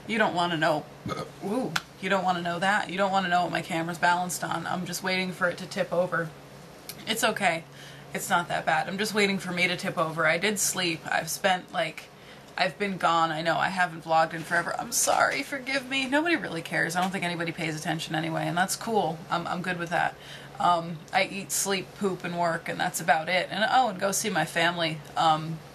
You don't want to know. Ooh, you don't want to know that. You don't want to know what my camera's balanced on. I'm just waiting for it to tip over. It's okay. It's not that bad. I'm just waiting for me to tip over. I did sleep. I've been gone. I know I haven't vlogged in forever. I'm sorry. Forgive me. Nobody really cares. I don't think anybody pays attention anyway, and that's cool. I'm good with that. I eat, sleep, poop, and work, and that's about it. And oh, and go see my family.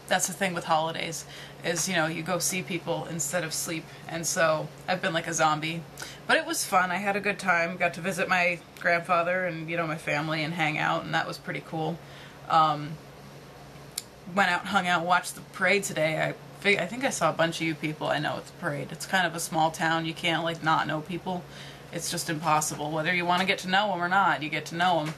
That's the thing with holidays, is, you know, you go see people instead of sleep. And so I've been like a zombie. But it was fun. I had a good time. Got to visit my grandfather and, you know, my family and hang out, and that was pretty cool. Went out, hung out, watched the parade today. I think I saw a bunch of you people I know at the parade. It's kind of a small town. You can't, like, not know people. It's just impossible. Whether you want to get to know them or not, you get to know them.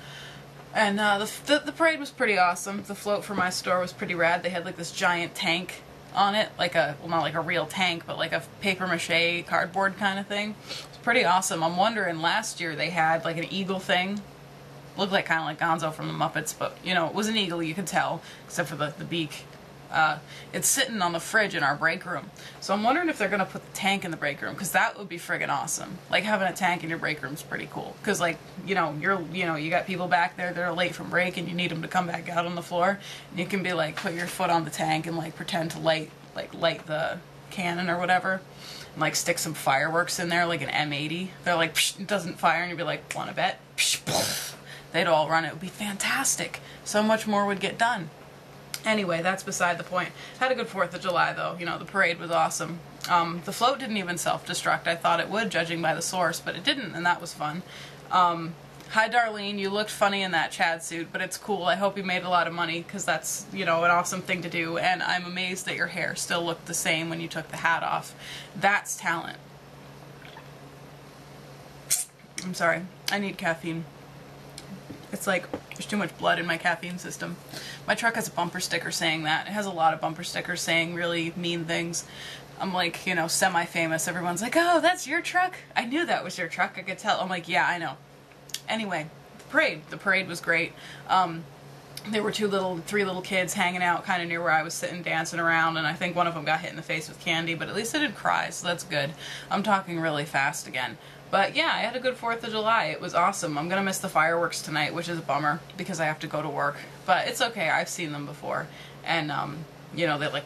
And the parade was pretty awesome. The float for my store was pretty rad. They had, like, this giant tank on it. Like a, well, not like a real tank, but like a papier-mâché cardboard kind of thing. It's pretty awesome. I'm wondering, last year they had, like, an eagle thing. Looked like kind of like Gonzo from the Muppets, but, you know, it was an eagle, you could tell, except for the beak. It's sitting on the fridge in our break room. So I'm wondering if they're going to put the tank in the break room, because that would be friggin' awesome. Like, having a tank in your break room is pretty cool. Because, like, you know, you got people back there that are late from break and you need them to come back out on the floor. And you can be like, put your foot on the tank and, like, pretend to light the cannon or whatever. And, like, stick some fireworks in there, like an M80. They're like, psh, it doesn't fire, and you'd be like, wanna bet? Psh, psh. They'd all run. It would be fantastic. So much more would get done. Anyway, that's beside the point. Had a good 4th of July, though. You know, the parade was awesome. The float didn't even self-destruct. I thought it would, judging by the source, but it didn't, and that was fun. Hi, Darlene. You looked funny in that Chad suit, but it's cool. I hope you made a lot of money, because that's, you know, an awesome thing to do, and I'm amazed that your hair still looked the same when you took the hat off. That's talent. I'm sorry. I need caffeine. It's like, there's too much blood in my caffeine system. My truck has a bumper sticker saying that. It has a lot of bumper stickers saying really mean things. I'm like, you know, semi-famous. Everyone's like, oh, that's your truck? I knew that was your truck. I could tell. I'm like, yeah, I know. Anyway, the parade. The parade was great. There were three little kids hanging out kind of near where I was sitting, dancing around, and I think one of them got hit in the face with candy, but at least I didn't cry, so that's good. I'm talking really fast again. But yeah, I had a good 4th of July. It was awesome. I'm gonna miss the fireworks tonight, which is a bummer, because I have to go to work. But it's okay, I've seen them before. And, you know, they're like...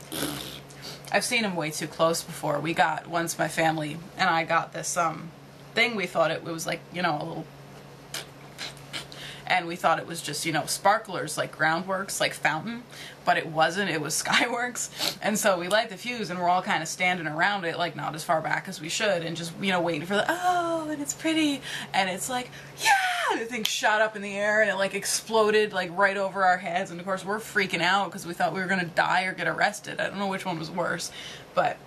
I've seen them way too close before. Once my family and I got this, thing, we thought it was like, you know, a little... And we thought it was just, you know, sparklers, like groundworks, like fountain, but it wasn't. It was skyworks. And so we light the fuse, and we're all kind of standing around it, like not as far back as we should, and just, you know, waiting for the, oh, and it's pretty, and it's like, yeah, the thing shot up in the air, and it like exploded like right over our heads, and of course we're freaking out because we thought we were gonna die or get arrested. I don't know which one was worse, but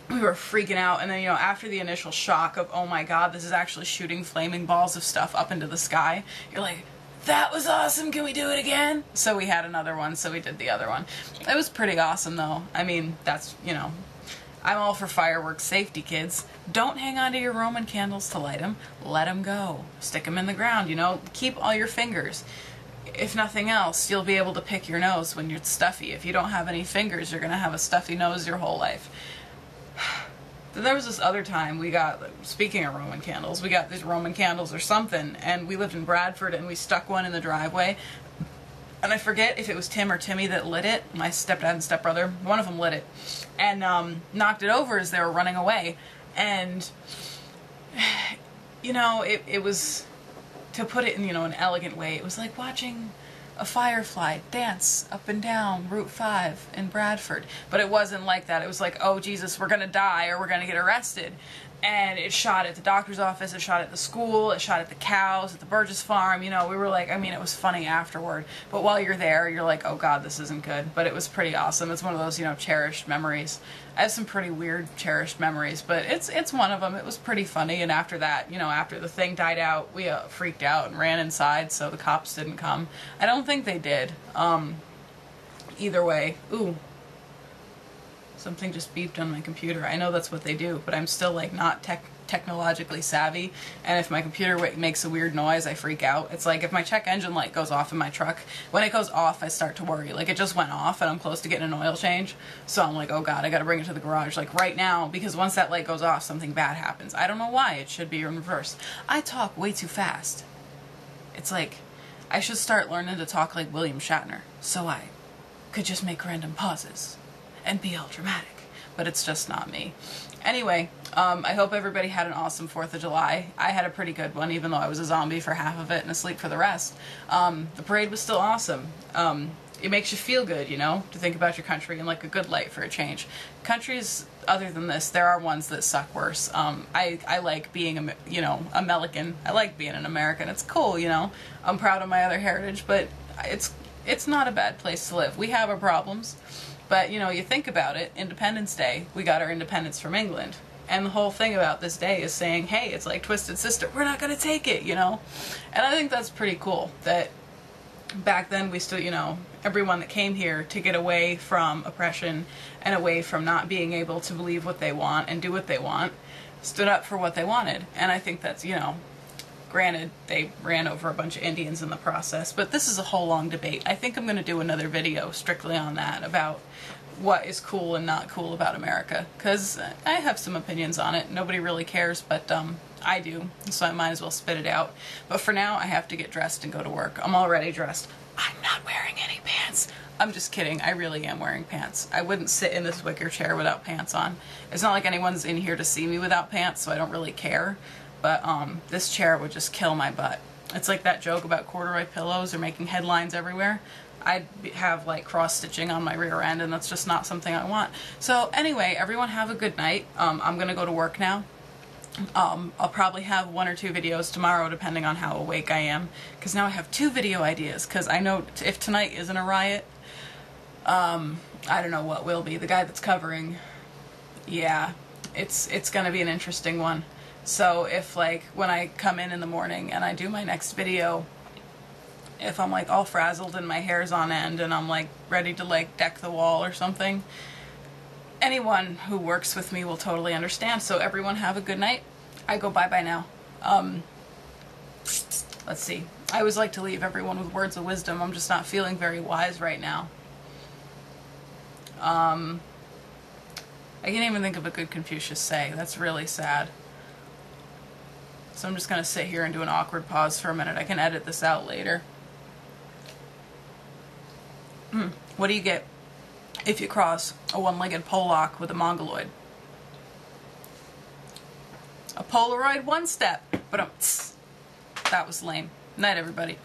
we were freaking out. And then, you know, after the initial shock of, oh my god, this is actually shooting flaming balls of stuff up into the sky, you're like, that was awesome, can we do it again? So we had another one, so we did the other one. It was pretty awesome, though. I mean, that's, you know, I'm all for fireworks safety, kids. Don't hang on to your Roman candles to light them. Let them go. Stick them in the ground, you know. Keep all your fingers. If nothing else, you'll be able to pick your nose when you're stuffy. If you don't have any fingers, you're going to have a stuffy nose your whole life. There was this other time we got, speaking of Roman candles, we got these Roman candles or something, and we lived in Bradford, and we stuck one in the driveway, and I forget if it was Tim or Timmy that lit it, my stepdad and stepbrother, one of them lit it, and knocked it over as they were running away, and, you know, it was, to put it in, you know, an elegant way, it was like watching a firefly dance up and down Route 5 in Bradford. But it wasn't like that. It was like, oh Jesus, we're gonna die or we're gonna get arrested. And it shot at the doctor's office, it shot at the school, it shot at the cows, at the Burgess farm, you know, we were like, I mean, it was funny afterward. But while you're there, you're like, oh god, this isn't good. But it was pretty awesome. It's one of those, you know, cherished memories. I have some pretty weird cherished memories, but it's one of them. It was pretty funny, and after that, you know, after the thing died out, we freaked out and ran inside, so the cops didn't come. I don't think they did. Either way. Ooh. Something just beeped on my computer. I know that's what they do, but I'm still like not technologically savvy, and if my computer makes a weird noise, I freak out. It's like if my check engine light goes off in my truck, when it goes off, I start to worry. Like, it just went off and I'm close to getting an oil change, so I'm like, oh god, I gotta bring it to the garage, like right now, because once that light goes off, something bad happens. I don't know why. It should be in reverse. I talk way too fast. It's like, I should start learning to talk like William Shatner, so I could just make random pauses and be all dramatic, but it's just not me. Anyway, I hope everybody had an awesome 4th of July. I had a pretty good one, even though I was a zombie for half of it and asleep for the rest. The parade was still awesome. It makes you feel good, you know, to think about your country in like a good light for a change. Countries other than this, there are ones that suck worse. I like being American. I like being an American. It's cool, you know. I'm proud of my other heritage, but it's not a bad place to live. We have our problems. But, you know, you think about it, Independence Day, we got our independence from England. And the whole thing about this day is saying, hey, it's like Twisted Sister, we're not going to take it, you know? And I think that's pretty cool, that back then we still, you know, everyone that came here to get away from oppression and away from not being able to believe what they want and do what they want, stood up for what they wanted. And I think that's, you know, granted, they ran over a bunch of Indians in the process, but this is a whole long debate. I think I'm going to do another video strictly on that, about what is cool and not cool about America, because I have some opinions on it. Nobody really cares, but I do, so I might as well spit it out. But for now, I have to get dressed and go to work. I'm already dressed. I'm not wearing any pants. I'm just kidding. I really am wearing pants. I wouldn't sit in this wicker chair without pants on. It's not like anyone's in here to see me without pants, so I don't really care. But this chair would just kill my butt. It's like that joke about corduroy pillows are making headlines everywhere. I'd have like cross stitching on my rear end, and that's just not something I want. So anyway, everyone have a good night. I'm gonna go to work now. I'll probably have 1 or 2 videos tomorrow, depending on how awake I am, because now I have 2 video ideas, because I know if tonight isn't a riot, I don't know what will be. The guy that's covering, yeah, it's gonna be an interesting one. So if, like, when I come in the morning and I do my next video, if I'm like all frazzled and my hair's on end and I'm like ready to like deck the wall or something, anyone who works with me will totally understand. So everyone have a good night. I go bye-bye now. Let's see. I always like to leave everyone with words of wisdom. I'm just not feeling very wise right now. I can't even think of a good Confucius say. That's really sad. So I'm just going to sit here and do an awkward pause for a minute. I can edit this out later. What do you get if you cross a one-legged Pollock with a Mongoloid? A Polaroid one-step. But that was lame. Night, everybody.